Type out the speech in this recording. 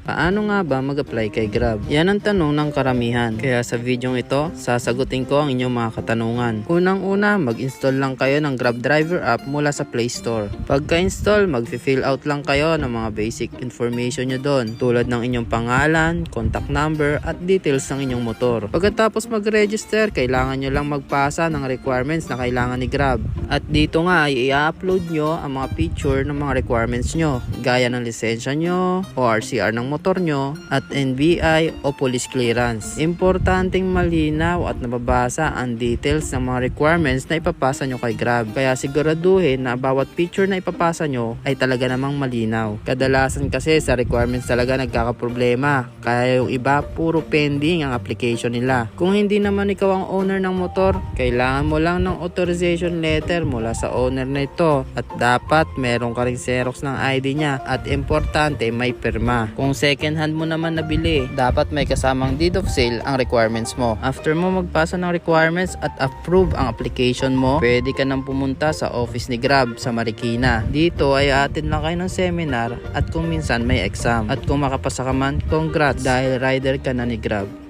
Paano nga ba mag-apply kay Grab? Yan ang tanong ng karamihan. Kaya sa video ito, sasagutin ko ang inyong mga katanungan. Unang-una, mag-install lang kayo ng Grab Driver app mula sa Play Store. Pagka-install, mag-fill out lang kayo ng mga basic information nyo doon, tulad ng inyong pangalan, contact number, at details ng inyong motor. Pagkatapos mag-register, kailangan nyo lang magpasa ng requirements na kailangan ni Grab. At dito nga ay i-upload nyo ang mga picture ng mga requirements nyo, gaya ng lisensya nyo, ORCR ng motor nyo, at NBI o police clearance. Importanteng malinaw at nababasa ang details ng mga requirements na ipapasa nyo kay Grab. Kaya siguraduhin na bawat picture na ipapasa nyo ay talaga namang malinaw. Kadalasan kasi sa requirements talaga nagkakaproblema, kaya yung iba puro pending ang application nila. Kung hindi naman ikaw ang owner ng motor, kailangan mo lang ng authorization letter mula sa owner na ito, at dapat meron ka ring xerox ng ID niya, at importante may pirma. Kung second hand mo naman nabili, dapat may kasamang deed of sale ang requirements mo. After mo magpasa ng requirements at approve ang application mo, pwede ka nang pumunta sa office ni Grab sa Marikina. Dito ay attend lang kayo ng seminar at kung minsan may exam. At kung makapasa ka man, congrats dahil rider ka na ni Grab.